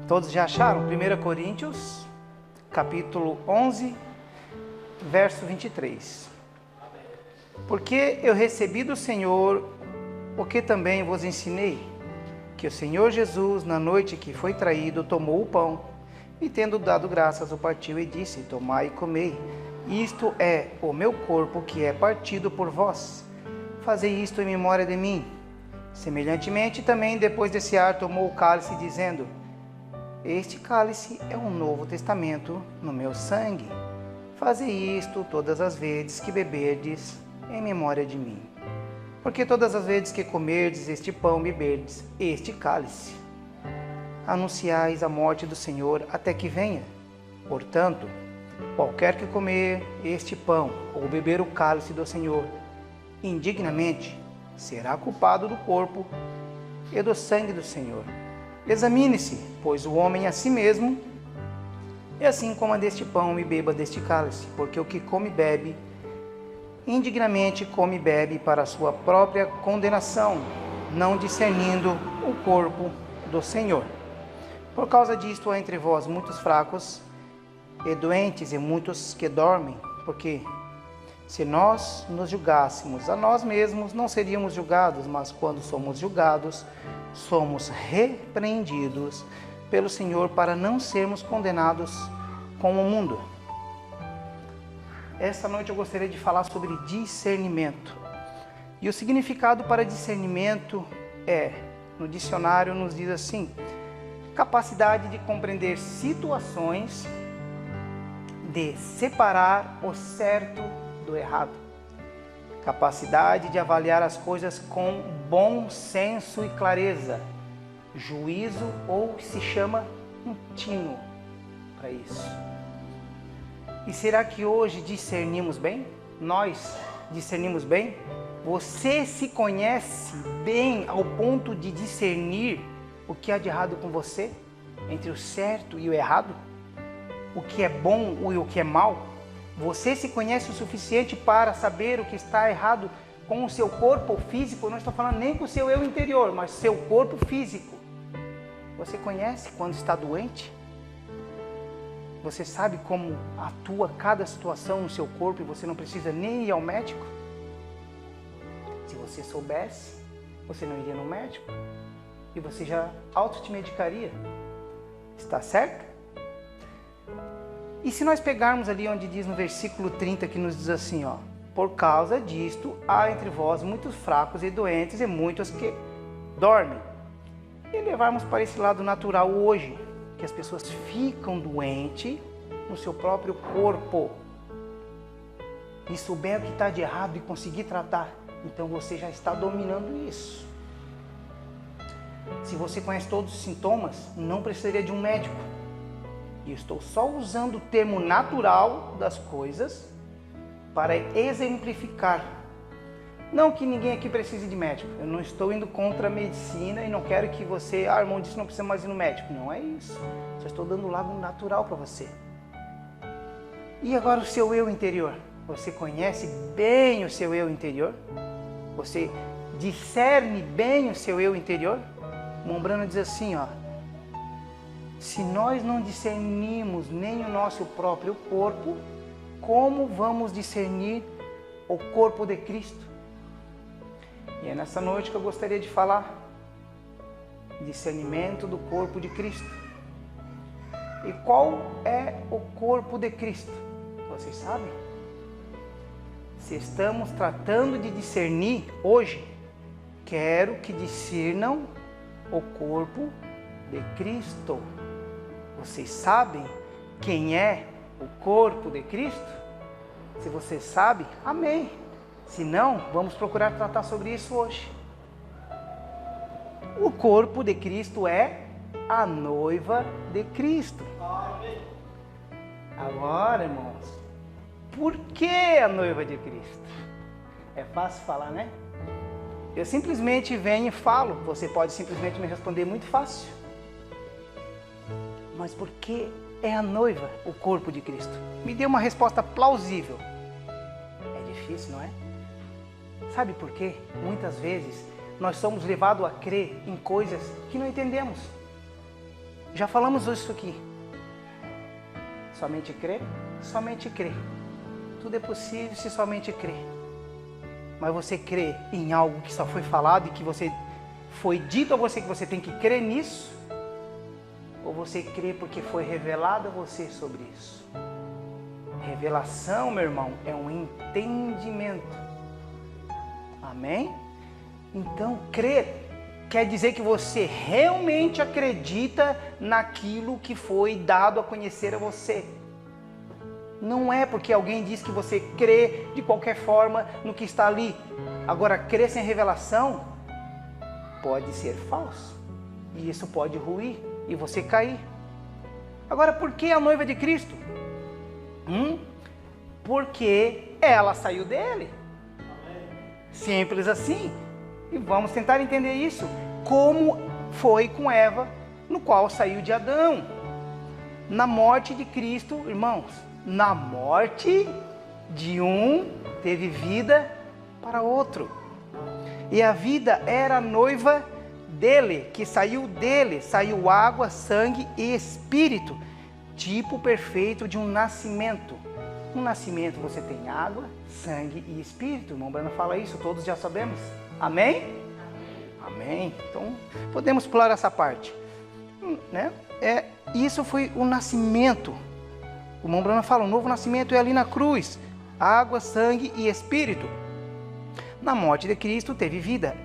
Todos já acharam? 1 Coríntios, capítulo 11, verso 23. Porque eu recebi do Senhor o que também vos ensinei, que o Senhor Jesus, na noite que foi traído, tomou o pão, e tendo dado graças, o partiu e disse: tomai e comei, isto é o meu corpo que é partido por vós. Fazei isto em memória de mim. Semelhantemente também, depois de cear, tomou o cálice, dizendo: este cálice é um novo testamento no meu sangue. Fazei isto todas as vezes que beberdes, em memória de mim. Porque todas as vezes que comerdes este pão, beberdes este cálice, anunciais a morte do Senhor até que venha. Portanto, qualquer que comer este pão ou beber o cálice do Senhor indignamente, será culpado do corpo e do sangue do Senhor. Examine-se, pois, o homem a si mesmo, e assim coma deste pão e beba deste cálice, porque o que come e bebe indignamente come e bebe para a sua própria condenação, não discernindo o corpo do Senhor. Por causa disto há entre vós muitos fracos e doentes, e muitos que dormem, porque se nós nos julgássemos a nós mesmos, não seríamos julgados, mas quando somos julgados, somos repreendidos pelo Senhor para não sermos condenados com o mundo. Esta noite eu gostaria de falar sobre discernimento. E o significado para discernimento no dicionário nos diz assim: capacidade de compreender situações, de separar o certo do errado. Capacidade de avaliar as coisas com bom senso e clareza. Juízo, ou se chama um tino para isso. E será que hoje discernimos bem? Nós discernimos bem? Você se conhece bem ao ponto de discernir o que há de errado com você? Entre o certo e o errado? O que é bom e o que é mal? Você se conhece o suficiente para saber o que está errado com o seu corpo físico? Eu não estou falando nem com o seu eu interior, mas seu corpo físico. Você conhece quando está doente? Você sabe como atua cada situação no seu corpo e você não precisa nem ir ao médico? Se você soubesse, você não iria no médico e você já auto-medicaria. Está certo? E se nós pegarmos ali onde diz no versículo 30, que nos diz assim, por causa disto há entre vós muitos fracos e doentes e muitos que dormem. E levarmos para esse lado natural hoje, que as pessoas ficam doentes no seu próprio corpo e souber o que está de errado e conseguir tratar, então você já está dominando isso. Se você conhece todos os sintomas, não precisaria de um médico. E eu estou só usando o termo natural das coisas para exemplificar. Não que ninguém aqui precise de médico. Eu não estou indo contra a medicina e não quero que você, irmão, disse não precisa mais ir no médico. Não é isso. Só estou dando o lado natural para você. E agora o seu eu interior. Você conhece bem o seu eu interior? Você discerne bem o seu eu interior? Mombrano diz assim, se nós não discernimos nem o nosso próprio corpo, como vamos discernir o corpo de Cristo? E é nessa noite que eu gostaria de falar. Discernimento do corpo de Cristo. E qual é o corpo de Cristo? Vocês sabem? Se estamos tratando de discernir hoje, quero que discernam o corpo de Cristo. Vocês sabem quem é o corpo de Cristo? Se você sabe, amém. Se não, vamos procurar tratar sobre isso hoje. O corpo de Cristo é a noiva de Cristo. Agora, irmãos, por que a noiva de Cristo? É fácil falar, né? Eu simplesmente venho e falo. Você pode simplesmente me responder muito fácil. Mas por que é a noiva o corpo de Cristo? Me dê uma resposta plausível. É difícil, não é? Sabe por quê? Muitas vezes nós somos levados a crer em coisas que não entendemos. Já falamos isso aqui. Somente crer? Somente crer. Tudo é possível se somente crer. Mas você crê em algo que só foi falado e que foi dito a você que você tem que crer nisso? Ou você crê porque foi revelado a você sobre isso? Revelação, meu irmão, é um entendimento. Amém? Então, crer quer dizer que você realmente acredita naquilo que foi dado a conhecer a você. Não é porque alguém diz que você crê de qualquer forma no que está ali. Agora, crer sem revelação pode ser falso. E isso pode ruir e você cair. Agora, por que a noiva de Cristo? Porque ela saiu dele. Simples assim. E vamos tentar entender isso. Como foi com Eva, no qual saiu de Adão. Na morte de Cristo, irmãos, na morte de um, teve vida para outro. E a vida era a noiva dele, que saiu dele. Saiu água, sangue e espírito. Tipo perfeito de um nascimento. No nascimento você tem água, sangue e espírito. O irmão Brana fala isso, todos já sabemos. Amém? Amém. Então, podemos pular essa parte. Né? Isso foi o nascimento. O irmão Brana fala, o novo nascimento é ali na cruz. Água, sangue e espírito. Na morte de Cristo teve vida.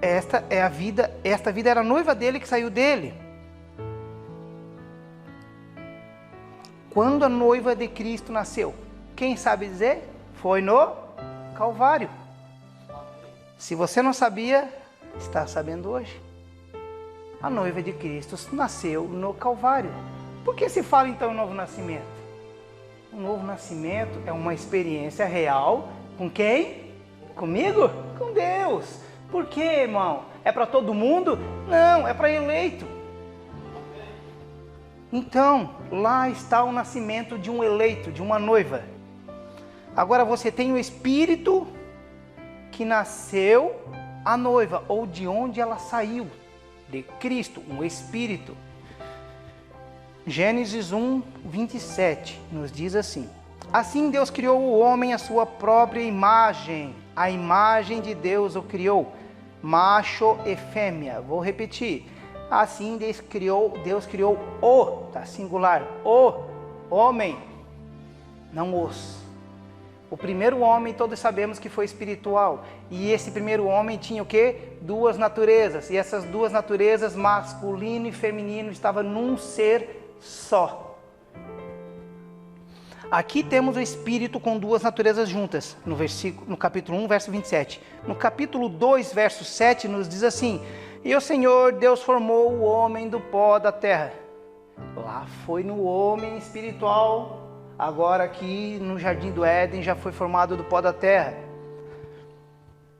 Esta é a vida, esta vida era a noiva dele que saiu dele. Quando a noiva de Cristo nasceu? Quem sabe dizer? Foi no Calvário. Se você não sabia, está sabendo hoje. A noiva de Cristo nasceu no Calvário. Por que se fala então em novo nascimento? O novo nascimento é uma experiência real com quem? Comigo? Com Deus. Por quê, irmão? É para todo mundo? Não, é para eleito. Então, lá está o nascimento de um eleito, de uma noiva. Agora você tem o Espírito que nasceu a noiva, ou de onde ela saiu, de Cristo, um Espírito. Gênesis 1, 27 nos diz assim: assim Deus criou o homem à sua própria imagem, a imagem de Deus o criou, macho e fêmea. Vou repetir. Assim Deus criou o, tá singular, o homem, não os. O primeiro homem, todos sabemos que foi espiritual. E esse primeiro homem tinha o quê? Duas naturezas. E essas duas naturezas, masculino e feminino, estavam num ser só. Aqui temos o Espírito com duas naturezas juntas. No capítulo 1, verso 27. No capítulo 2, verso 7, nos diz assim: e o Senhor Deus formou o homem do pó da terra. Lá foi no homem espiritual. Agora aqui no Jardim do Éden já foi formado do pó da terra.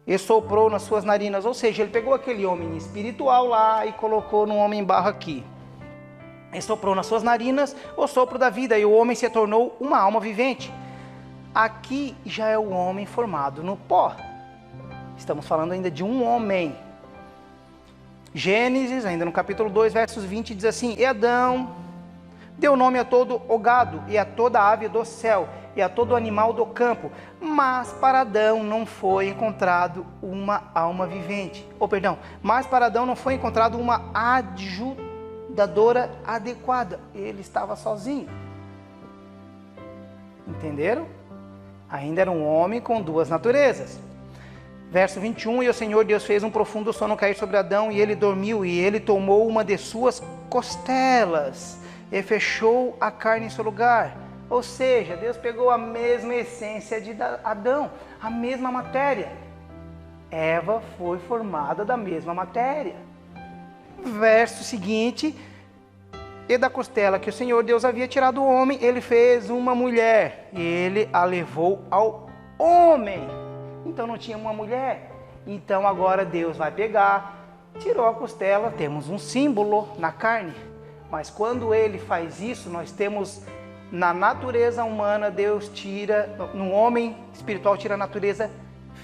E soprou nas suas narinas. Ou seja, ele pegou aquele homem espiritual lá e colocou no homem barro aqui. E soprou nas suas narinas o sopro da vida. E o homem se tornou uma alma vivente. Aqui já é o homem formado no pó. Estamos falando ainda de um homem. Gênesis, ainda no capítulo 2, versos 20, diz assim: e Adão deu nome a todo o gado, e a toda ave do céu, e a todo animal do campo. Mas para Adão não foi encontrado uma alma vivente. Mas para Adão não foi encontrado uma ajudadora adequada. Ele estava sozinho. Entenderam? Ainda era um homem com duas naturezas. Verso 21, e o Senhor Deus fez um profundo sono cair sobre Adão, e ele dormiu, e ele tomou uma de suas costelas, e fechou a carne em seu lugar. Ou seja, Deus pegou a mesma essência de Adão, a mesma matéria. Eva foi formada da mesma matéria. Verso seguinte, e da costela que o Senhor Deus havia tirado o homem, ele fez uma mulher, e ele a levou ao homem. Então não tinha uma mulher. Então agora Deus vai pegar, tirou a costela, temos um símbolo na carne. Mas quando ele faz isso, nós temos na natureza humana, Deus tira, no homem espiritual tira a natureza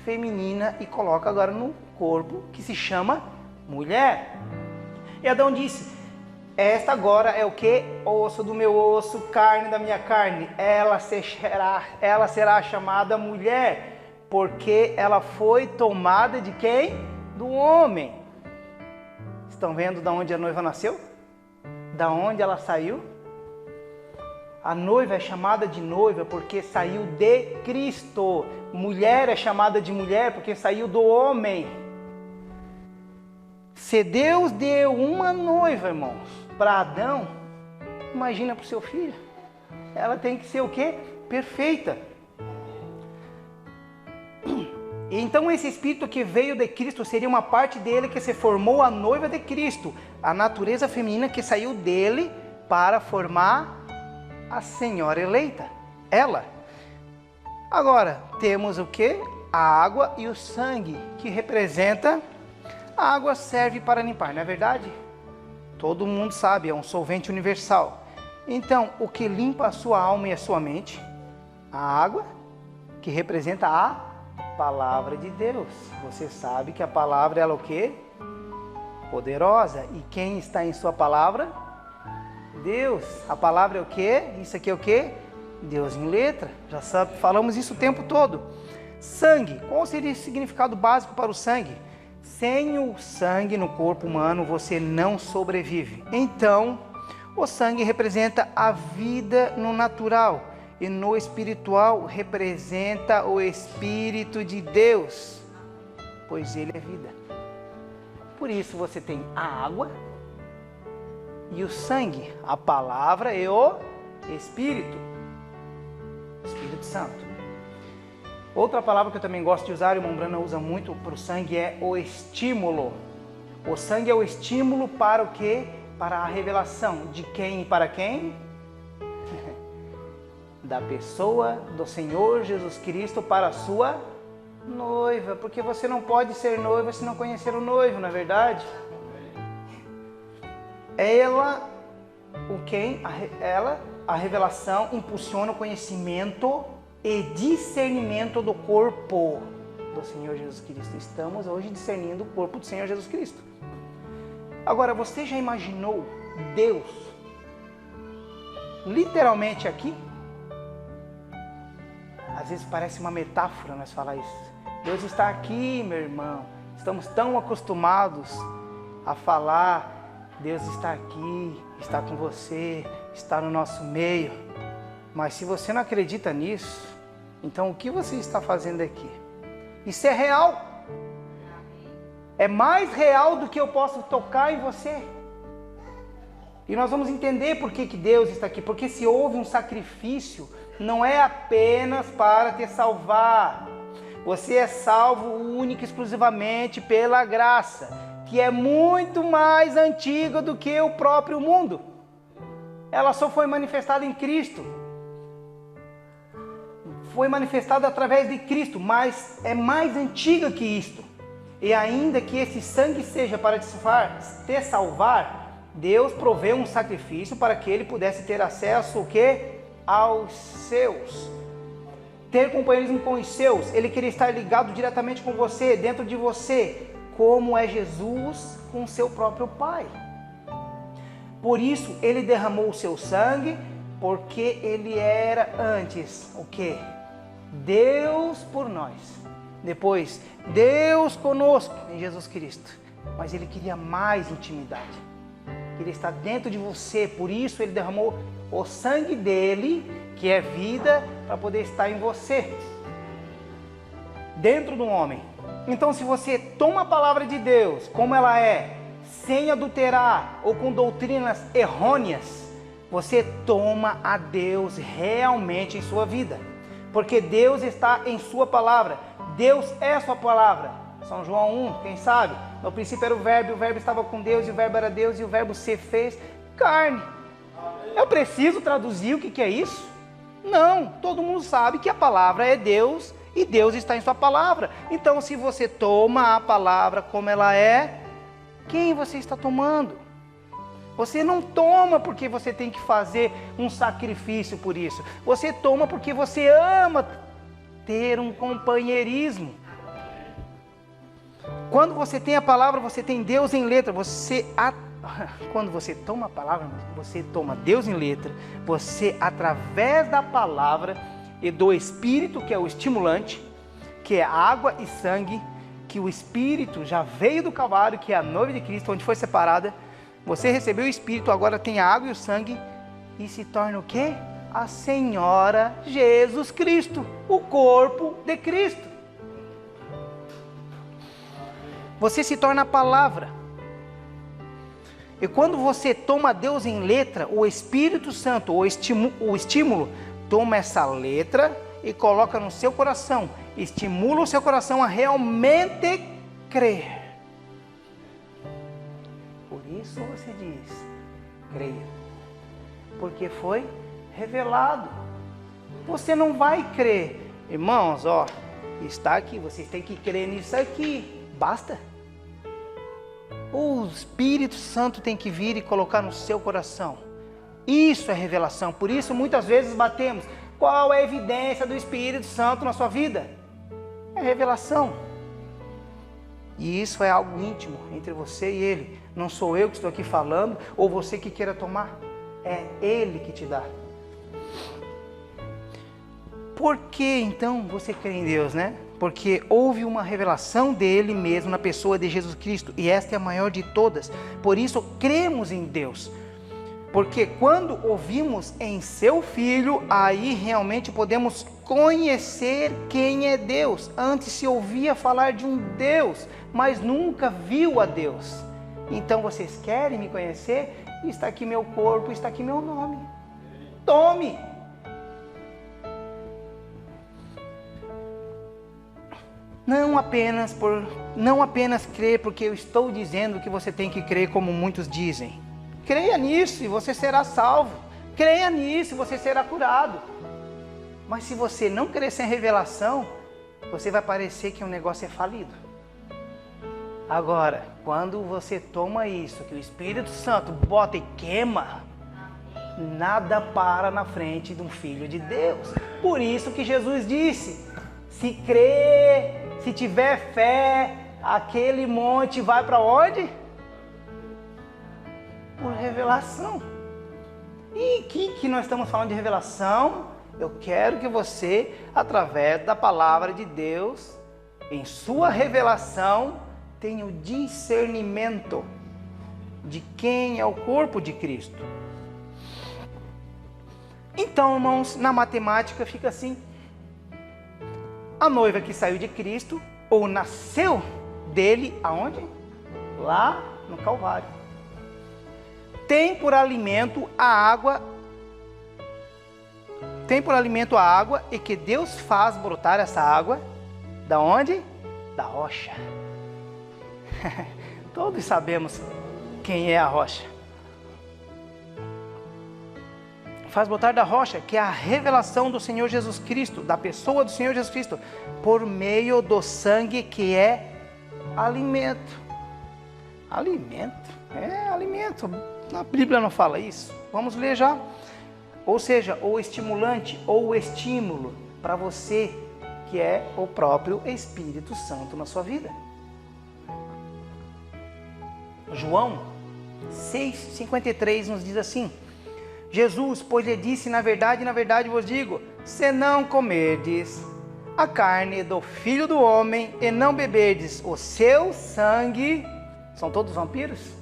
feminina e coloca agora no corpo que se chama mulher. E Adão disse: Esta agora é o que? Osso do meu osso, carne da minha carne. Ela será chamada mulher, porque ela foi tomada de quem? Do homem. Estão vendo de onde a noiva nasceu? Da onde ela saiu? A noiva é chamada de noiva porque saiu de Cristo. Mulher é chamada de mulher porque saiu do homem. Se Deus deu uma noiva, irmãos, para Adão, imagina para o seu filho. Ela tem que ser o quê? Perfeita. Então esse Espírito que veio de Cristo seria uma parte dele que se formou a noiva de Cristo. A natureza feminina que saiu dele para formar a senhora eleita. Ela. Agora, temos o quê? A água e o sangue, que representa... A água serve para limpar, não é verdade? Todo mundo sabe, é um solvente universal. Então, o que limpa a sua alma e a sua mente? A água, que representa a palavra de Deus. Você sabe que a palavra ela é o quê? Poderosa. E quem está em sua palavra? Deus. A palavra é o quê? Isso aqui é o quê? Deus em letra. Já sabe, falamos isso o tempo todo. Sangue. Qual seria o significado básico para o sangue? Sem o sangue no corpo humano, você não sobrevive. Então, o sangue representa a vida no natural e no espiritual representa o Espírito de Deus, pois ele é vida. Por isso você tem a água e o sangue, a palavra e o Espírito Santo. Outra palavra que eu também gosto de usar, e o irmão Brana usa muito para o sangue, é o estímulo. O sangue é o estímulo para o quê? Para a revelação. De quem e para quem? Da pessoa do Senhor Jesus Cristo para a sua noiva. Porque você não pode ser noiva se não conhecer o noivo, não é verdade? Ela, a revelação impulsiona o conhecimento e discernimento do corpo do Senhor Jesus Cristo. Estamos hoje discernindo o corpo do Senhor Jesus Cristo. Agora, você já imaginou Deus literalmente aqui? Às vezes parece uma metáfora nós falar isso. Deus está aqui, meu irmão. Estamos tão acostumados a falar, Deus está aqui, está com você, está no nosso meio. Mas se você não acredita nisso, então o que você está fazendo aqui? Isso é real. É mais real do que eu posso tocar em você. E nós vamos entender por que Deus está aqui. Porque se houve um sacrifício, não é apenas para te salvar. Você é salvo única e exclusivamente pela graça, que é muito mais antiga do que o próprio mundo. Ela só foi manifestada em Cristo. Foi manifestada através de Cristo, mas é mais antiga que isto. E ainda que esse sangue seja para te salvar, Deus proveu um sacrifício para que ele pudesse ter acesso o quê? Aos seus. Ter companheirismo com os seus. Ele queria estar ligado diretamente com você, dentro de você, como é Jesus com seu próprio Pai. Por isso ele derramou o seu sangue, porque ele era antes o quê? Deus por nós. Depois, Deus conosco em Jesus Cristo. Mas ele queria mais intimidade. Queria estar dentro de você. Por isso ele derramou o sangue dele, que é vida, para poder estar em você. Dentro do homem. Então, se você toma a palavra de Deus como ela é, sem adulterar ou com doutrinas errôneas, você toma a Deus realmente em sua vida. Porque Deus está em sua palavra. Deus é a sua palavra. São João 1, quem sabe? No princípio era o verbo estava com Deus, e o verbo era Deus, e o verbo se fez carne. Eu preciso traduzir o que é isso? Não, todo mundo sabe que a palavra é Deus, e Deus está em sua palavra. Então, se você toma a palavra como ela é, quem você está tomando? Você não toma porque você tem que fazer um sacrifício por isso. Você toma porque você ama ter um companheirismo. Quando você tem a palavra, você tem Deus em letra. Você quando você toma a palavra, você toma Deus em letra, você, através da palavra e do Espírito, que é o estimulante, que é água e sangue, que o Espírito já veio do Calvário, que é a noiva de Cristo, onde foi separada, você recebeu o Espírito, agora tem a água e o sangue, e se torna o quê? A Senhora Jesus Cristo, o corpo de Cristo. Você se torna a palavra. E quando você toma Deus em letra, o Espírito Santo, o estímulo, toma essa letra e coloca no seu coração. Estimula o seu coração a realmente crer. Por isso você diz, creia. Porque foi revelado. Você não vai crer. Irmãos, está aqui, vocês têm que crer nisso aqui. Basta. O Espírito Santo tem que vir e colocar no seu coração. Isso é revelação. Por isso muitas vezes batemos. Qual é a evidência do Espírito Santo na sua vida? É revelação. E isso é algo íntimo entre você e Ele. Não sou eu que estou aqui falando, ou você que queira tomar. É Ele que te dá. Por que então você crê em Deus, né? Porque houve uma revelação dele mesmo na pessoa de Jesus Cristo, e esta é a maior de todas. Por isso cremos em Deus. Porque quando ouvimos em seu Filho, aí realmente podemos conhecer quem é Deus. Antes se ouvia falar de um Deus, mas nunca viu a Deus. Então vocês querem me conhecer? Está aqui meu corpo, está aqui meu nome. Tome! Não apenas crer porque eu estou dizendo que você tem que crer como muitos dizem. Creia nisso e você será salvo. Creia nisso e você será curado. Mas se você não crer sem revelação, você vai parecer que o negócio é falido. Agora, quando você toma isso, que o Espírito Santo bota e queima, nada para na frente de um filho de Deus. Por isso que Jesus disse, se crer, se tiver fé, aquele monte vai para onde? Por revelação. E que nós estamos falando de revelação? Eu quero que você, através da palavra de Deus, em sua revelação, tenha o discernimento de quem é o corpo de Cristo. Então, irmãos, na matemática fica assim. A noiva que saiu de Cristo, ou nasceu dele, aonde? Lá no Calvário. Tem por alimento a água, e que Deus faz brotar essa água, da onde? Da rocha. Todos sabemos quem é a rocha. Faz brotar da rocha, que é a revelação do Senhor Jesus Cristo, da pessoa do Senhor Jesus Cristo, por meio do sangue que é alimento. Alimento? É alimento. A Bíblia não fala isso. Vamos ler já. Ou seja, o estimulante ou o estímulo para você, que é o próprio Espírito Santo na sua vida. João 6,53 nos diz assim: Jesus, pois lhe disse, na verdade vos digo, se não comerdes a carne do Filho do Homem e não beberdes o seu sangue, são todos vampiros?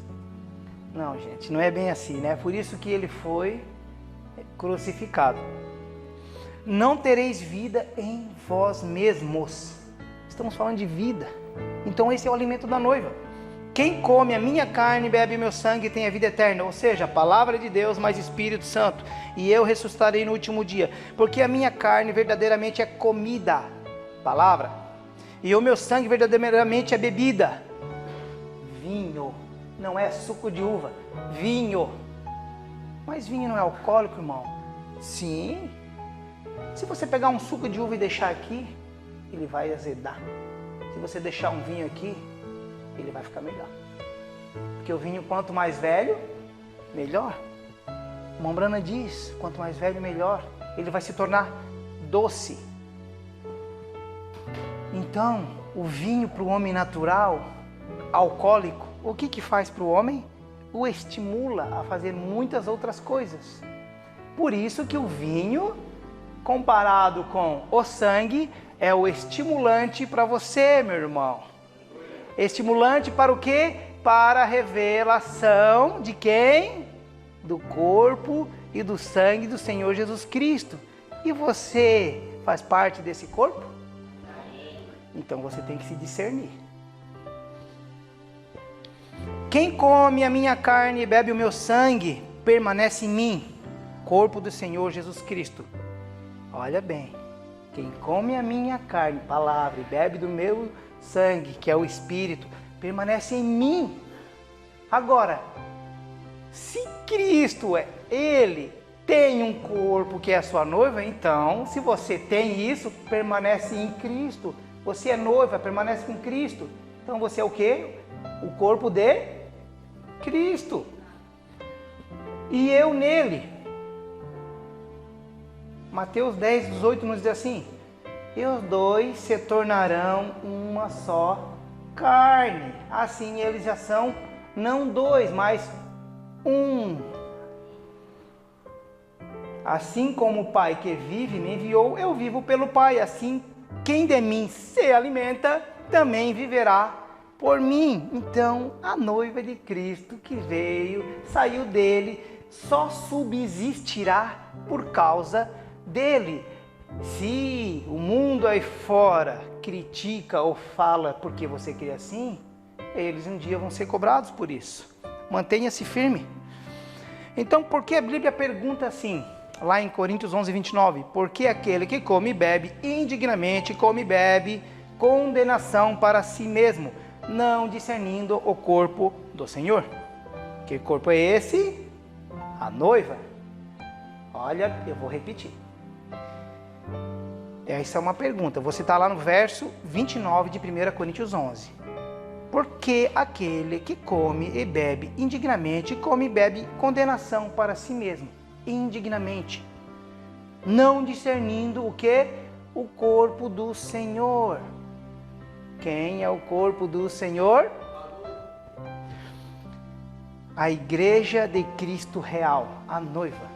Não, gente, não é bem assim, né? Por isso que ele foi crucificado. Não tereis vida em vós mesmos. Estamos falando de vida. Então esse é o alimento da noiva. Quem come a minha carne e bebe meu sangue tem a vida eterna, ou seja, a palavra de Deus mais Espírito Santo, e eu ressuscitarei no último dia, porque a minha carne verdadeiramente é comida, palavra, e o meu sangue verdadeiramente é bebida, vinho, não é suco de uva, vinho. Mas vinho não é alcoólico, irmão? Sim. Se você pegar um suco de uva e deixar aqui, ele vai azedar. Se você deixar um vinho aqui, ele vai ficar melhor. Porque o vinho, quanto mais velho, melhor. Mombrana diz, quanto mais velho, melhor. Ele vai se tornar doce. Então, o vinho para o homem natural, alcoólico, o que faz para o homem? o estimula a fazer muitas outras coisas. Por isso que o vinho, comparado com o sangue, é o estimulante para você, meu irmão. Estimulante para o quê? Para a revelação de quem? Do corpo e do sangue do Senhor Jesus Cristo. E você faz parte desse corpo? Então você tem que se discernir. Quem come a minha carne e bebe o meu sangue, permanece em mim. Corpo do Senhor Jesus Cristo. Olha bem. Quem come a minha carne, palavra, e bebe do meu sangue, que é o Espírito, permanece em mim. Agora, se Cristo, Ele tem um corpo que é a sua noiva, então, se você tem isso, permanece em Cristo. Você é noiva, permanece com Cristo. Então você é o quê? O corpo de Cristo. E eu nele. Mateus 10, 18 nos diz assim: e os dois se tornarão uma só carne. Assim eles já são não dois, mas um. Assim como o Pai que vive me enviou, eu vivo pelo Pai. Assim, quem de mim se alimenta, também viverá por mim. Então, a noiva de Cristo que veio, saiu dele, só subsistirá por causa dele. Se o mundo aí fora critica ou fala porque você quer assim, eles um dia vão ser cobrados por isso. Mantenha-se firme. Então, por que a Bíblia pergunta assim, lá em Coríntios 11, 29? Porque aquele que come e bebe indignamente, come e bebe condenação para si mesmo, não discernindo o corpo do Senhor. Que corpo é esse? A noiva. Olha, eu vou repetir. Essa é uma pergunta. Você está lá no verso 29 de 1 Coríntios 11. Porque aquele que come e bebe indignamente, come e bebe condenação para si mesmo, indignamente, não discernindo o que? O corpo do Senhor. Quem é o corpo do Senhor? A igreja de Cristo real, a noiva.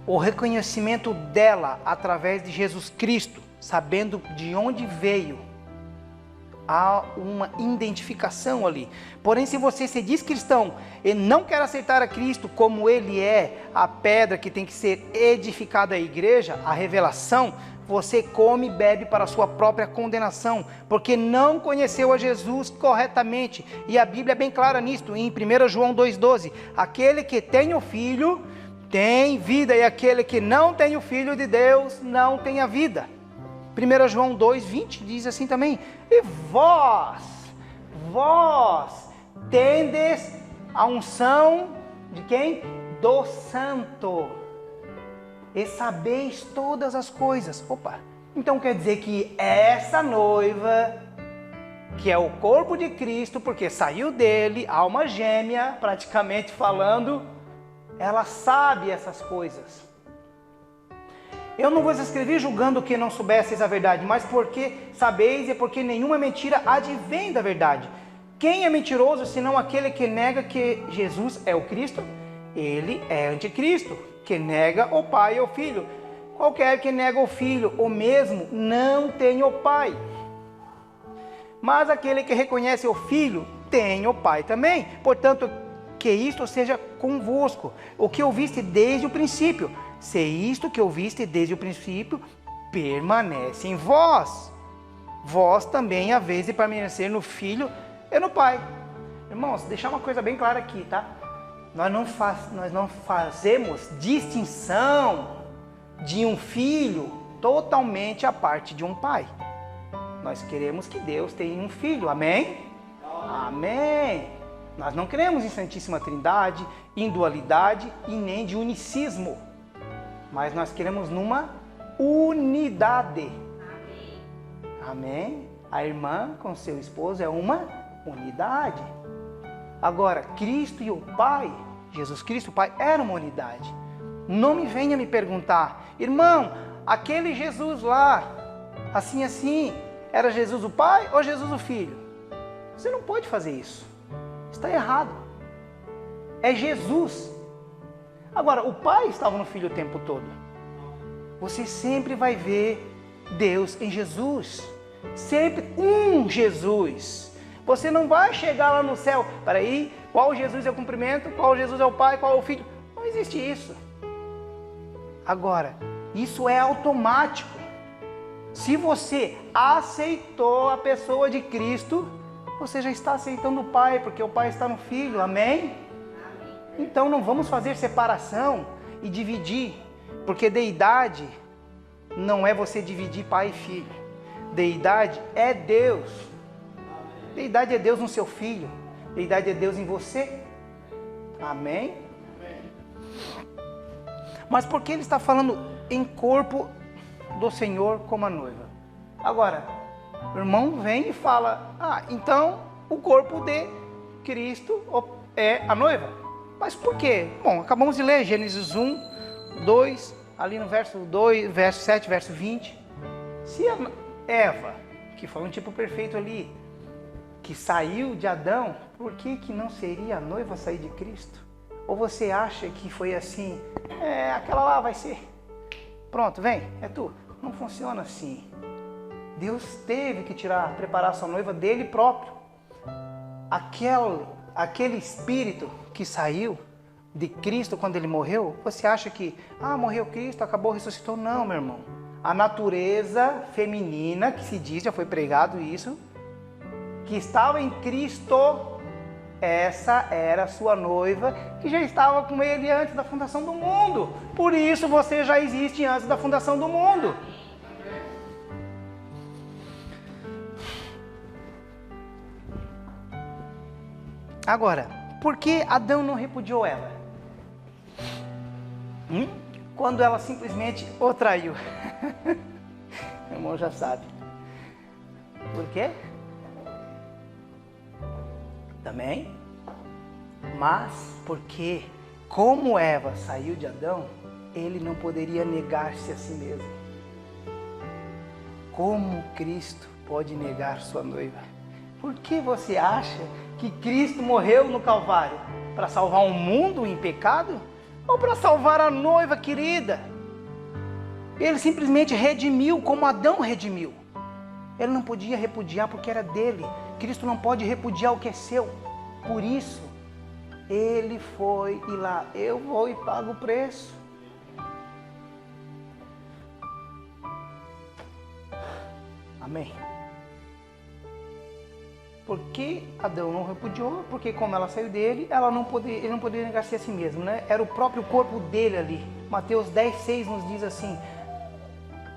O reconhecimento dela através de Jesus Cristo, sabendo de onde veio, há uma identificação ali. Porém, se você se diz cristão e não quer aceitar a Cristo como Ele é, a pedra que tem que ser edificada a igreja, a revelação, você come e bebe para a sua própria condenação, porque não conheceu a Jesus corretamente. E a Bíblia é bem clara nisto, em 1 João 2,12. Aquele que tem o Filho tem vida, e aquele que não tem o Filho de Deus não tem a vida. 1 João 2,20 diz assim também: e vós tendes a unção de quem? Do Santo, e sabeis todas as coisas. Opa, então quer dizer que essa noiva, que é o corpo de Cristo, porque saiu dele, alma gêmea, praticamente falando, ela sabe essas coisas. Eu não vos escrevi julgando que não soubesseis a verdade, mas porque sabeis e porque nenhuma mentira advém da verdade. Quem é mentiroso, senão aquele que nega que Jesus é o Cristo? Ele é anticristo, que nega o Pai e o Filho. Qualquer que nega o Filho, o mesmo não tem o Pai. Mas aquele que reconhece o Filho, tem o Pai também. Portanto, que isto seja convosco, o que ouviste desde o princípio. Se isto que ouviste desde o princípio permanece em vós, vós também haveis de permanecer no Filho e no Pai. Irmãos, deixar uma coisa bem clara aqui, tá? Nós não fazemos distinção de um filho totalmente à parte de um pai. Nós queremos que Deus tenha um filho, amém? Amém! Nós não cremos em Santíssima Trindade, em dualidade e nem de unicismo. Mas nós queremos numa unidade. Amém? A irmã com seu esposo é uma unidade. Agora, Cristo e o Pai, Jesus Cristo, o Pai, era uma unidade. Não me venha me perguntar, irmão, aquele Jesus lá, assim, era Jesus o Pai ou Jesus o Filho? Você não pode fazer isso. Está errado. é Jesus. Agora, o Pai estava no Filho o tempo todo. Você sempre vai ver Deus em Jesus. Sempre um Jesus. Você não vai chegar lá no céu, peraí, qual Jesus é o cumprimento, qual Jesus é o Pai, qual é o Filho. Não existe isso. Agora, isso é automático. Se você aceitou a pessoa de Cristo, você já está aceitando o Pai, porque o Pai está no Filho, amém? Então não vamos fazer separação e dividir, porque deidade não é você dividir pai e filho. Deidade é Deus. Deidade é Deus no seu filho. Deidade é Deus em você. Amém? Mas por que ele está falando em corpo do Senhor como a noiva? Agora, o irmão vem e fala, então o corpo de Cristo é a noiva. Mas por quê? Bom, acabamos de ler Gênesis 1, 2, ali no verso 2, verso 7, verso 20. Se a Eva, que foi um tipo perfeito ali, que saiu de Adão, por que não seria a noiva sair de Cristo? Ou você acha que foi assim, aquela lá vai ser, pronto, vem, é tu. Não funciona assim. Deus teve que preparar a sua noiva dele próprio. Aquele espírito que saiu de Cristo quando ele morreu, você acha que, morreu Cristo, acabou, ressuscitou? Não, meu irmão. A natureza feminina, que se diz, já foi pregado isso, que estava em Cristo, essa era a sua noiva, que já estava com ele antes da fundação do mundo. Por isso você já existe antes da fundação do mundo. Agora, por que Adão não repudiou ela? Quando ela simplesmente o traiu. Meu irmão já sabe. Por quê? Também. Mas porque, como Eva saiu de Adão, ele não poderia negar-se a si mesmo. Como Cristo pode negar sua noiva? Por que você acha que Cristo morreu no Calvário? Para salvar um mundo em pecado? Ou para salvar a noiva querida? Ele simplesmente redimiu como Adão redimiu. Ele não podia repudiar porque era dele. Cristo não pode repudiar o que é seu. Por isso, ele foi e lá, eu vou e pago o preço. Amém? Por que Adão não repudiou? Porque como ela saiu dele, ele não poderia negar-se a si mesmo, né? Era o próprio corpo dele ali. Mateus 10:6 nos diz assim: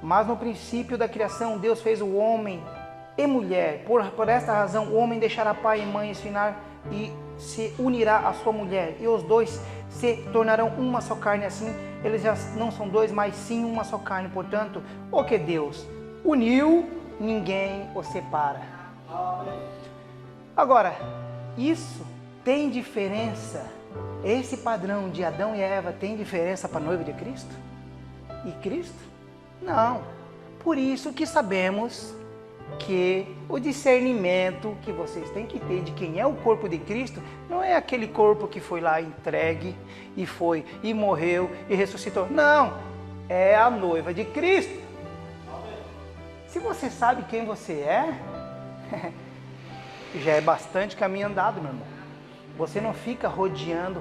mas no princípio da criação, Deus fez o homem e mulher. Por esta razão, o homem deixará pai e mãe e se unirá à sua mulher. E os dois se tornarão uma só carne. Assim, eles já não são dois, mas sim uma só carne. Portanto, o que Deus uniu, ninguém o separa. Agora, isso tem diferença? Esse padrão de Adão e Eva tem diferença para a noiva de Cristo? E Cristo? Não. Por isso que sabemos que o discernimento que vocês têm que ter de quem é o corpo de Cristo não é aquele corpo que foi lá entregue e foi e morreu e ressuscitou. Não, é a noiva de Cristo. Se você sabe quem você é, já é bastante caminho andado, meu irmão. Você não fica rodeando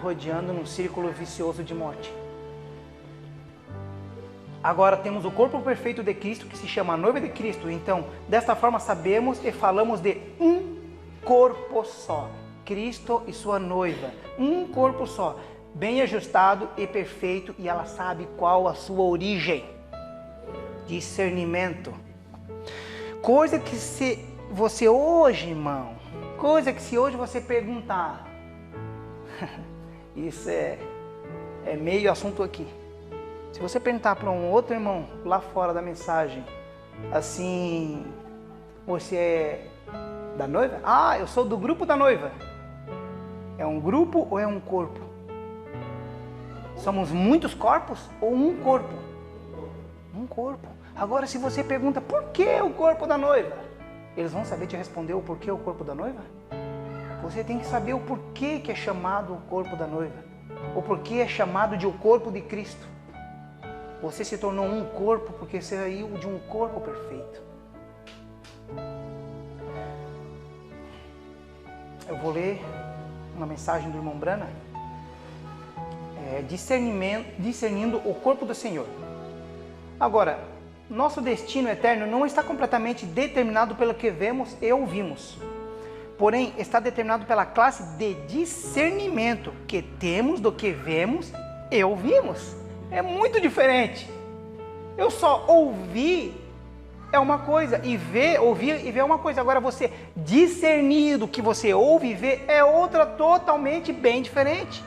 num círculo vicioso de morte. Agora temos o corpo perfeito de Cristo, que se chama a noiva de Cristo. Então, desta forma sabemos e falamos de um corpo só. Cristo e sua noiva. Um corpo só. Bem ajustado e perfeito. E ela sabe qual a sua origem. Discernimento. Coisa que se você hoje, irmão, se hoje você perguntar, isso é meio assunto aqui. Se você perguntar para um outro irmão lá fora da mensagem, assim, você é da noiva? Eu sou do grupo da noiva. É um grupo ou é um corpo? Somos muitos corpos ou um corpo? Um corpo. Agora, se você pergunta por que o corpo da noiva, eles vão saber te responder o porquê o corpo da noiva? Você tem que saber o porquê que é chamado o corpo da noiva. O porquê é chamado de o corpo de Cristo. Você se tornou um corpo porque saiu de um corpo perfeito. Eu vou ler uma mensagem do irmão Brana, discernindo o corpo do Senhor. Agora, nosso destino eterno não está completamente determinado pelo que vemos e ouvimos, porém está determinado pela classe de discernimento que temos do que vemos e ouvimos. É muito diferente. Eu só ouvi é uma coisa, ouvir e ver é uma coisa. Agora você discernir do que você ouve e vê é outra totalmente bem diferente.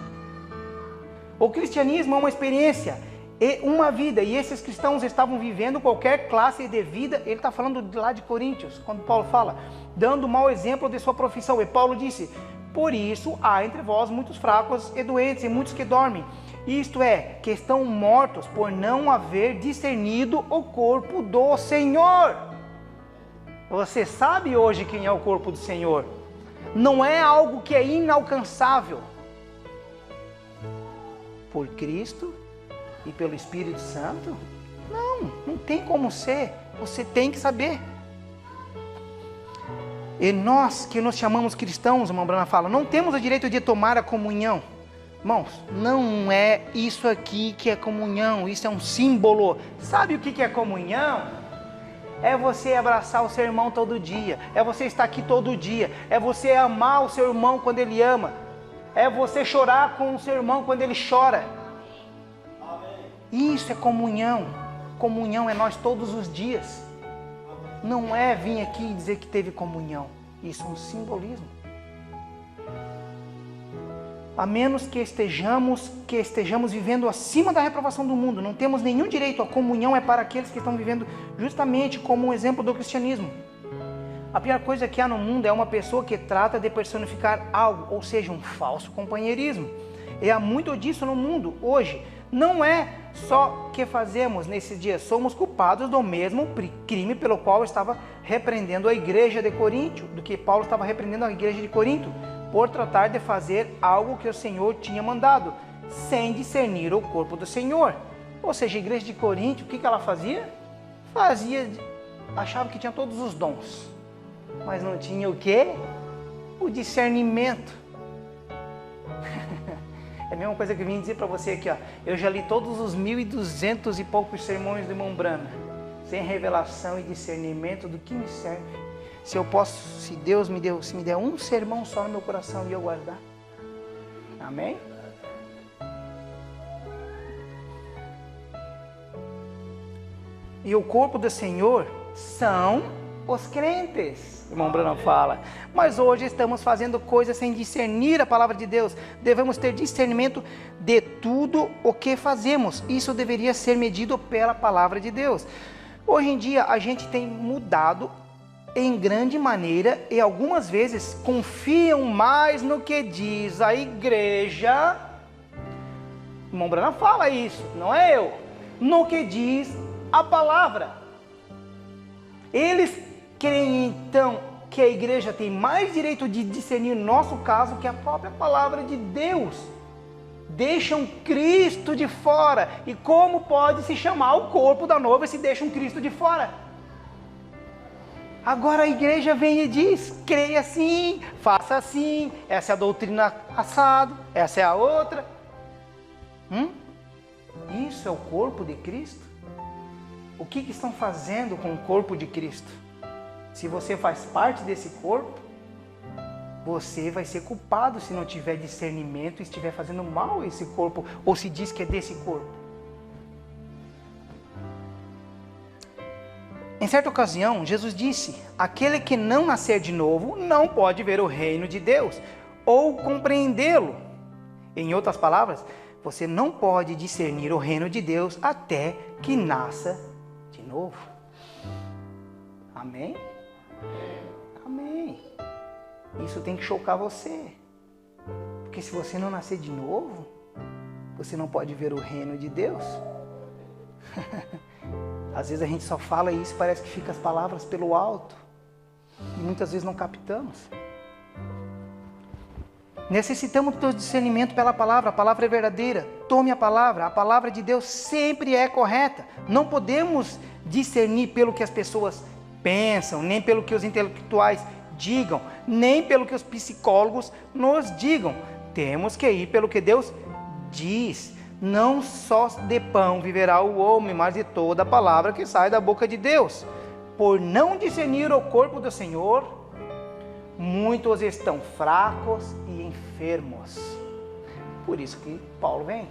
O cristianismo é uma experiência e uma vida, e esses cristãos estavam vivendo qualquer classe de vida. Ele está falando lá de Coríntios, quando Paulo fala, dando mau exemplo de sua profissão. E Paulo disse: por isso há entre vós muitos fracos e doentes, e muitos que dormem. Isto é, que estão mortos por não haver discernido o corpo do Senhor. Você sabe hoje quem é o corpo do Senhor? Não é algo que é inalcançável. Por Cristo e pelo Espírito Santo? Não tem como ser. Você tem que saber. E nós que nos chamamos cristãos, a irmã Brana fala, não temos o direito de tomar a comunhão. Irmãos, não é isso aqui que é comunhão, isso é um símbolo. Sabe o que é comunhão? É você abraçar o seu irmão todo dia, é você estar aqui todo dia, é você amar o seu irmão quando ele ama, é você chorar com o seu irmão quando ele chora. Isso é comunhão. Comunhão é nós todos os dias. Não é vir aqui e dizer que teve comunhão. Isso é um simbolismo. A menos que estejamos vivendo acima da reprovação do mundo, não temos nenhum direito. A comunhão é para aqueles que estão vivendo justamente como um exemplo do cristianismo. A pior coisa que há no mundo é uma pessoa que trata de personificar algo, ou seja, um falso companheirismo. E há muito disso no mundo hoje. Não é só que fazemos nesses dias, somos culpados do mesmo crime pelo qual estava repreendendo a igreja de Corinto, do que Paulo estava repreendendo a igreja de Corinto, por tratar de fazer algo que o Senhor tinha mandado, sem discernir o corpo do Senhor. Ou seja, a igreja de Corinto, o que ela fazia? Achava que tinha todos os dons, mas não tinha o quê? O discernimento. É a mesma coisa que eu vim dizer para você aqui, ó. Eu já li todos os 1.200 e poucos sermões do irmão Brana, sem revelação e discernimento, do que me serve? Se Deus me der um sermão só no meu coração e eu guardar. Amém? E o corpo do Senhor são os crentes, o irmão Bruno fala. Mas hoje estamos fazendo coisas sem discernir a palavra de Deus. Devemos ter discernimento de tudo o que fazemos. Isso deveria ser medido pela palavra de Deus. Hoje em dia a gente tem mudado em grande maneira e algumas vezes confiam mais no que diz a igreja. O irmão Branham fala isso, não é eu. No que diz a palavra. Eles creem então que a igreja tem mais direito de discernir o nosso caso que a própria palavra de Deus. Deixam Cristo de fora. E como pode se chamar o corpo da noiva se deixam Cristo de fora? Agora a igreja vem e diz, creia assim, faça assim, essa é a doutrina assado, essa é a outra. Isso é o corpo de Cristo? O que estão fazendo com o corpo de Cristo? Se você faz parte desse corpo, você vai ser culpado se não tiver discernimento e estiver fazendo mal a esse corpo, ou se diz que é desse corpo. Em certa ocasião, Jesus disse, aquele que não nascer de novo não pode ver o reino de Deus, ou compreendê-lo. Em outras palavras, você não pode discernir o reino de Deus até que nasça de novo. Amém? Amém. Isso tem que chocar você. Porque se você não nascer de novo, você não pode ver o reino de Deus. Às vezes a gente só fala isso, parece que fica as palavras pelo alto. E muitas vezes não captamos. Necessitamos do discernimento pela palavra. A palavra é verdadeira. Tome a palavra de Deus sempre é correta. Não podemos discernir pelo que as pessoas pensam, nem pelo que os intelectuais digam, nem pelo que os psicólogos nos digam. Temos que ir pelo que Deus diz. Não só de pão viverá o homem, mas de toda a palavra que sai da boca de Deus. Por não discernir o corpo do Senhor, muitos estão fracos e enfermos. Por isso que Paulo vem.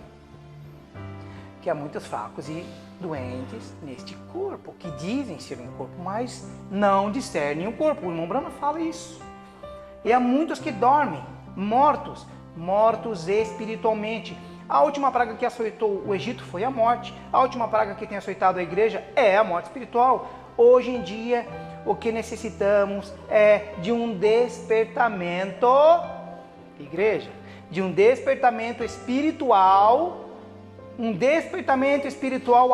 Que há muitos fracos e doentes neste corpo, que dizem ser um corpo, mas não discernem o corpo. O irmão Branham fala isso. E há muitos que dormem, mortos espiritualmente. A última praga que açoitou o Egito foi a morte. A última praga que tem açoitado a igreja é a morte espiritual. Hoje em dia, o que necessitamos é de um despertamento, igreja, de um despertamento espiritual,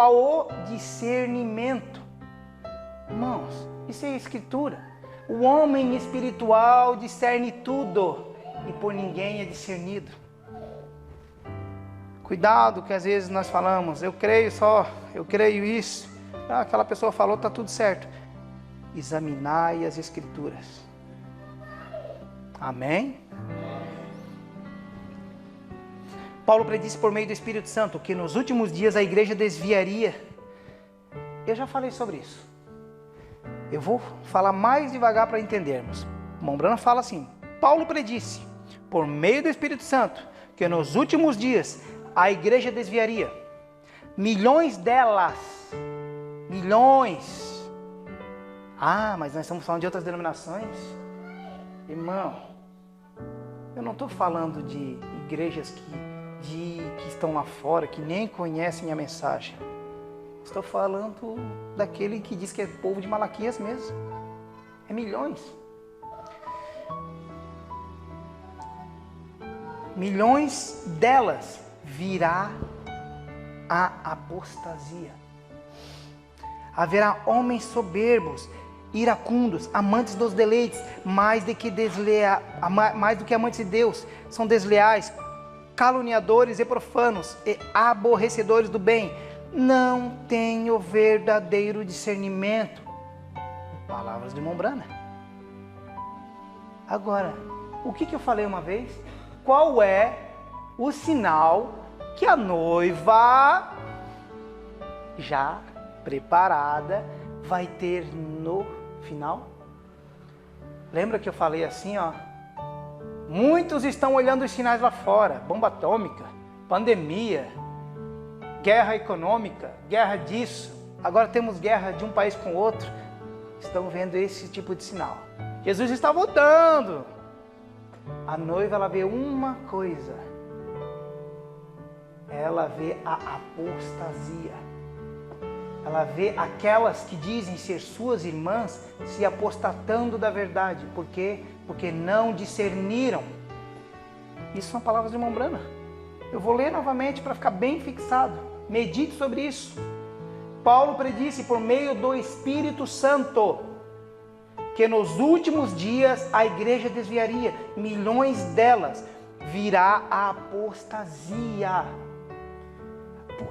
ao discernimento. Irmãos, isso é escritura. O homem espiritual discerne tudo e por ninguém é discernido. Cuidado que às vezes nós falamos, eu creio isso. Aquela pessoa falou, está tudo certo. Examinai as escrituras. Amém? Paulo predisse por meio do Espírito Santo que nos últimos dias a igreja desviaria. Eu já falei sobre isso. Eu vou falar mais devagar para entendermos. Mombrana fala assim: Paulo predisse por meio do Espírito Santo que nos últimos dias a igreja desviaria. Milhões delas. Milhões. Mas nós estamos falando de outras denominações? Irmão, eu não estou falando de igrejas que estão lá fora, que nem conhecem a mensagem. Estou falando daquele que diz que é povo de Malaquias mesmo. É milhões. Milhões delas virá a apostasia. Haverá homens soberbos, iracundos, amantes dos deleites, mais do que amantes de Deus, são desleais, caluniadores e profanos, e aborrecedores do bem, não têm o verdadeiro discernimento. Palavras de Mombrana. Agora, o que eu falei uma vez? Qual é o sinal que a noiva já preparada vai ter no final? Lembra que eu falei assim, muitos estão olhando os sinais lá fora, bomba atômica, pandemia, guerra econômica, guerra disso, agora temos guerra de um país com outro, estão vendo esse tipo de sinal. Jesus está voltando. A noiva, ela vê uma coisa, ela vê a apostasia. Ela vê aquelas que dizem ser suas irmãs se apostatando da verdade. Por quê? Porque não discerniram. Isso são palavras de Mombrana. Eu vou ler novamente para ficar bem fixado. Medite sobre isso. Paulo predisse por meio do Espírito Santo que nos últimos dias a igreja desviaria. Milhões delas virá a apostasia.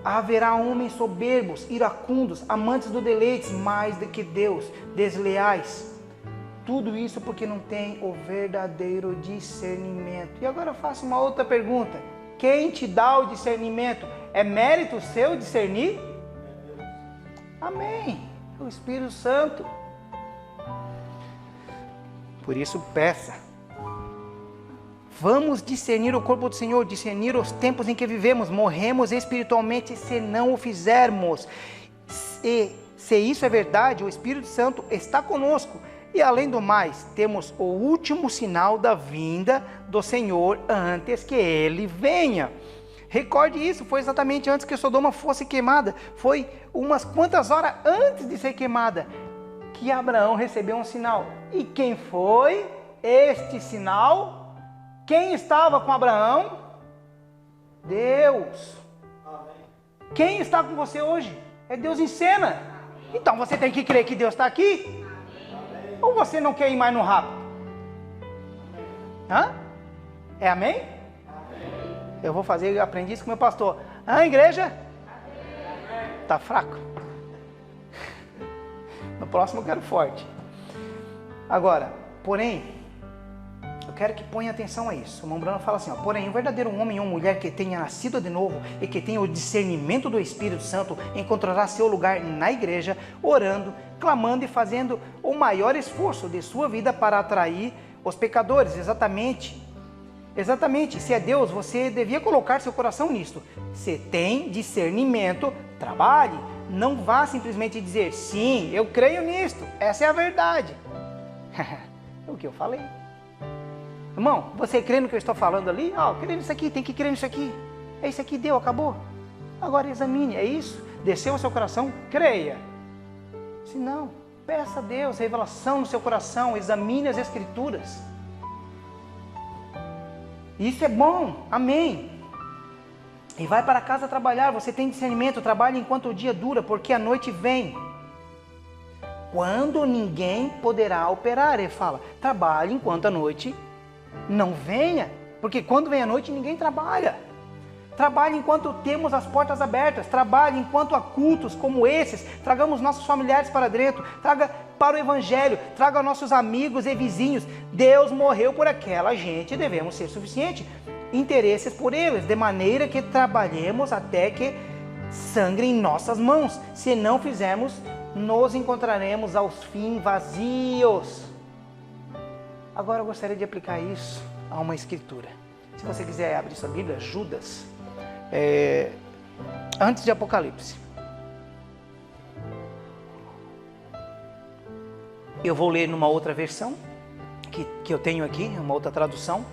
Haverá homens soberbos, iracundos, amantes do deleite, mais do que Deus, desleais. Tudo isso porque não tem o verdadeiro discernimento. E agora eu faço uma outra pergunta. Quem te dá o discernimento? É mérito seu discernir? Amém. O Espírito Santo. Por isso peça. Vamos discernir o corpo do Senhor, discernir os tempos em que vivemos. Morremos espiritualmente se não o fizermos. E se isso é verdade, o Espírito Santo está conosco. E além do mais, temos o último sinal da vinda do Senhor antes que Ele venha. Recorde isso, foi exatamente antes que Sodoma fosse queimada. Foi umas quantas horas antes de ser queimada que Abraão recebeu um sinal. E quem foi este sinal? Quem estava com Abraão? Deus. Quem está com você hoje? É Deus em cena. Então você tem que crer que Deus está aqui. Ou você não quer ir mais no rápido? É amém? Eu vou fazer, eu aprendi isso com meu pastor. Ah, igreja? Tá fraco? No próximo eu quero forte. Agora, porém, eu quero que ponha atenção a isso. O irmão Bruno fala assim, ó, porém, o verdadeiro homem ou mulher que tenha nascido de novo e que tenha o discernimento do Espírito Santo encontrará seu lugar na igreja, orando, clamando e fazendo o maior esforço de sua vida para atrair os pecadores. Exatamente, se é Deus, você devia colocar seu coração nisto. Se tem discernimento, trabalhe. Não vá simplesmente dizer, sim, eu creio nisto, essa é a verdade. É o que eu falei. Irmão, você crê no que eu estou falando ali? Ah, eu creio nisso aqui, tem que crer nisso aqui. É isso aqui, deu, acabou. Agora examine, é isso? Desceu ao seu coração? Creia. Se não, peça a Deus revelação no seu coração, examine as Escrituras. Isso é bom, amém. E vai para casa trabalhar, você tem discernimento, trabalhe enquanto o dia dura, porque a noite vem, quando ninguém poderá operar. Ele fala, trabalhe enquanto a noite não venha, porque quando vem a noite ninguém trabalha. Trabalhe enquanto temos as portas abertas, trabalhe enquanto há cultos como esses, tragamos nossos familiares para dentro, traga para o Evangelho, traga nossos amigos e vizinhos. Deus morreu por aquela gente, devemos ser suficientes, interesses por eles, de maneira que trabalhemos até que sangue em nossas mãos. Se não fizermos, nos encontraremos aos fins vazios. Agora eu gostaria de aplicar isso a uma escritura. Se você quiser abrir sua Bíblia, Judas, antes de Apocalipse. Eu vou ler numa outra versão, que eu tenho aqui, uma outra tradução,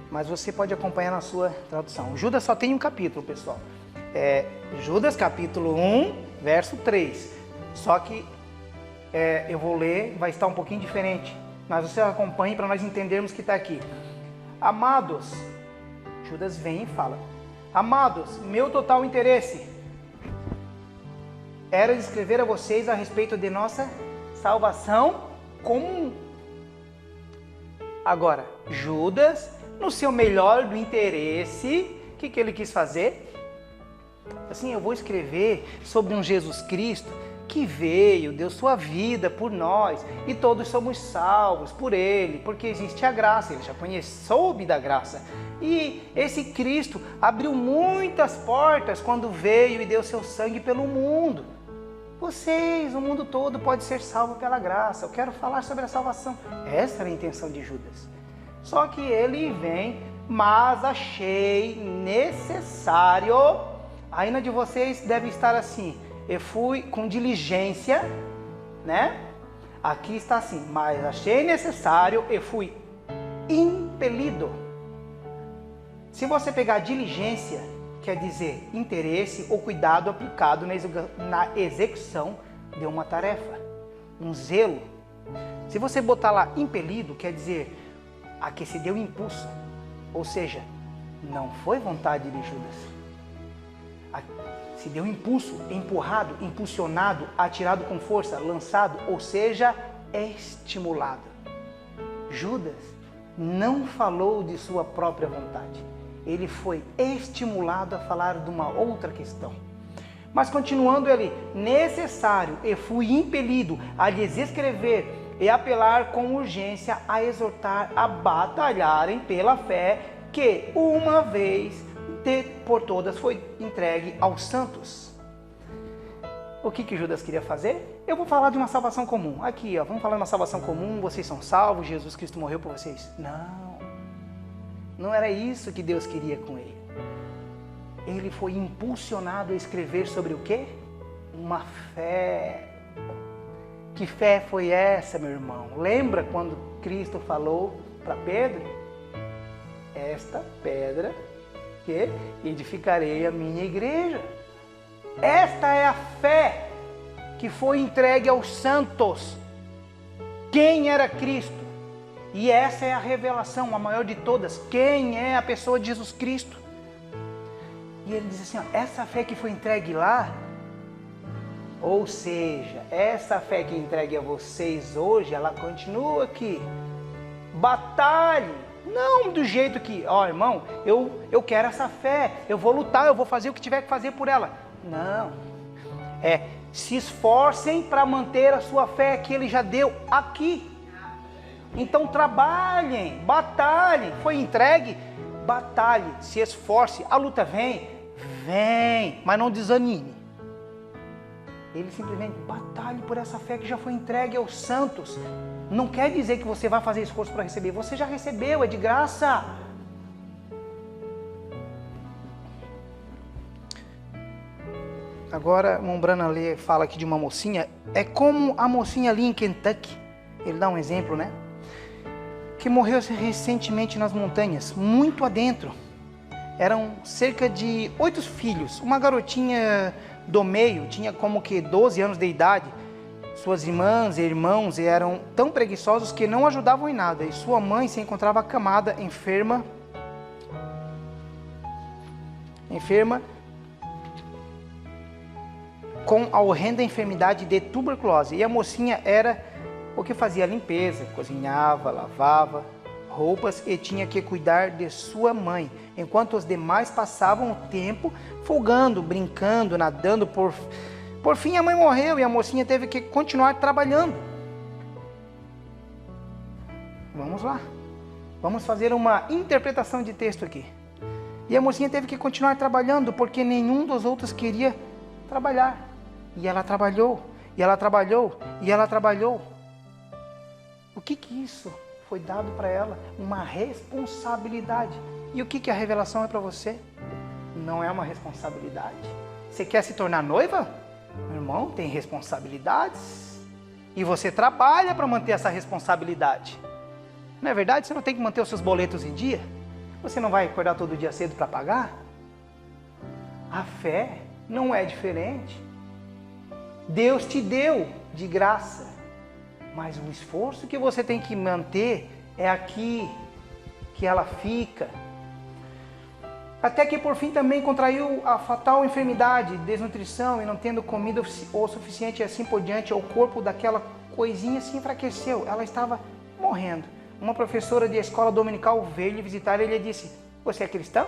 mas você pode acompanhar na sua tradução. Judas só tem um capítulo, pessoal. Judas capítulo 1, verso 3. Só que eu vou ler, vai estar um pouquinho diferente, mas você acompanhe para nós entendermos que está aqui. Amados, Judas vem e fala, amados, meu total interesse era de escrever a vocês a respeito de nossa salvação comum. Agora, Judas, no seu melhor do interesse, o que ele quis fazer? Assim, eu vou escrever sobre um Jesus Cristo que veio, deu sua vida por nós, e todos somos salvos por Ele, porque existe a graça, Ele já soube da graça. E esse Cristo abriu muitas portas quando veio e deu seu sangue pelo mundo. Vocês, o mundo todo pode ser salvo pela graça. Eu quero falar sobre a salvação. Essa era a intenção de Judas. Só que ele vem, mas achei necessário. A Ina de vocês deve estar assim, eu fui com diligência, né? Aqui está assim, mas achei necessário, eu fui impelido. Se você pegar diligência, quer dizer interesse ou cuidado aplicado na execução de uma tarefa, um zelo. Se você botar lá impelido, quer dizer a que se deu impulso, ou seja, não foi vontade de Judas. Se deu impulso, empurrado, impulsionado, atirado com força, lançado, ou seja, estimulado. Judas não falou de sua própria vontade. Ele foi estimulado a falar de uma outra questão. Mas continuando ele, necessário, e fui impelido a lhes escrever e apelar com urgência a exortar a batalharem pela fé que uma vez por todas foi entregue aos santos. O que Judas queria fazer? Eu vou falar de uma salvação comum. Aqui, ó, vamos falar de uma salvação comum, vocês são salvos, Jesus Cristo morreu por vocês. Não era isso que Deus queria com ele. Ele foi impulsionado a escrever sobre o quê? Uma fé. Que fé foi essa, meu irmão? Lembra quando Cristo falou para Pedro? Esta pedra que edificarei a minha igreja. Esta é a fé que foi entregue aos santos. Quem era Cristo? E essa é a revelação, a maior de todas. Quem é a pessoa de Jesus Cristo? E ele diz assim, ó, essa fé que foi entregue lá, ou seja, essa fé que é entregue a vocês hoje, ela continua aqui. Batalhe Não do jeito que, ó, irmão, eu quero essa fé, eu vou lutar, eu vou fazer o que tiver que fazer por ela. Não. Se esforcem para manter a sua fé que ele já deu aqui. Então trabalhem, batalhem. Foi entregue? Batalhe, se esforce. A luta vem, mas não desanime. Ele simplesmente batalhe por essa fé que já foi entregue aos santos. Não quer dizer que você vai fazer esforço para receber. Você já recebeu, é de graça. Agora, Mombrana fala aqui de uma mocinha. É como a mocinha ali em Kentucky. Ele dá um exemplo, né? Que morreu recentemente nas montanhas, muito adentro. Eram cerca de 8 filhos. Uma garotinha do meio, tinha como que 12 anos de idade. Suas irmãs e irmãos eram tão preguiçosos que não ajudavam em nada. E sua mãe se encontrava acamada, enferma com a horrenda enfermidade de tuberculose. E a mocinha era o que fazia limpeza, cozinhava, lavava roupas e tinha que cuidar de sua mãe, enquanto os demais passavam o tempo folgando, brincando, nadando. Por fim, a mãe morreu e a mocinha teve que continuar trabalhando. Vamos lá. Vamos fazer uma interpretação de texto aqui. E a mocinha teve que continuar trabalhando porque nenhum dos outros queria trabalhar. E ela trabalhou, e ela trabalhou, e ela trabalhou. O que isso foi dado para ela? Uma responsabilidade. E o que a revelação é para você? Não é uma responsabilidade. Você quer se tornar noiva? Meu irmão, tem responsabilidades. E você trabalha para manter essa responsabilidade. Não é verdade? Você não tem que manter os seus boletos em dia? Você não vai acordar todo dia cedo para pagar? A fé não é diferente. Deus te deu de graça. Mas o esforço que você tem que manter é aqui que ela fica. Até que por fim também contraiu a fatal enfermidade, desnutrição, e não tendo comido o suficiente e assim por diante, o corpo daquela coisinha se enfraqueceu. Ela estava morrendo. Uma professora de escola dominical veio lhe visitar e lhe disse: "Você é cristã?"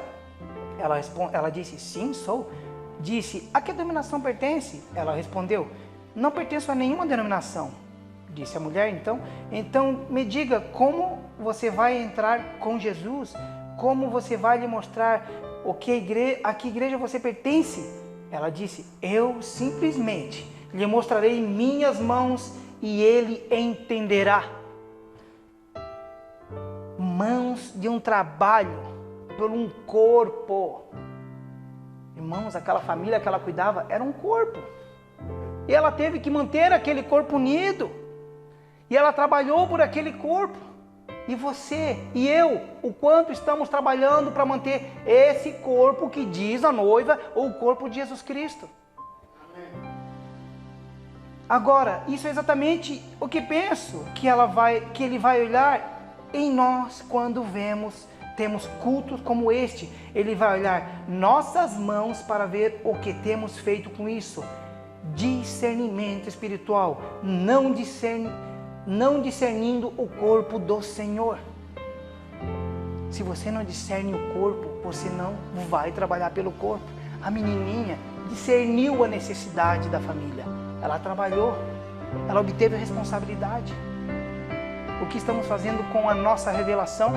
Ela disse: "Sim, sou." Disse: "A que denominação pertence?" Ela respondeu: "Não pertenço a nenhuma denominação." Disse a mulher: Então me diga, como você vai entrar com Jesus? Como você vai lhe mostrar a que igreja você pertence? Ela disse: "Eu simplesmente lhe mostrarei minhas mãos e ele entenderá." Mãos de um trabalho por um corpo. Irmãos, aquela família que ela cuidava era um corpo. E ela teve que manter aquele corpo unido. E ela trabalhou por aquele corpo. E você e eu, o quanto estamos trabalhando para manter esse corpo que diz a noiva, ou o corpo de Jesus Cristo. Amém. Agora, isso é exatamente o que penso que ele vai olhar em nós quando temos cultos como este. Ele vai olhar nossas mãos para ver o que temos feito com isso. Discernimento espiritual, não discernindo o corpo do Senhor. Se você não discerne o corpo, você não vai trabalhar pelo corpo. A menininha discerniu a necessidade da família. Ela trabalhou, ela obteve a responsabilidade. O que estamos fazendo com a nossa revelação?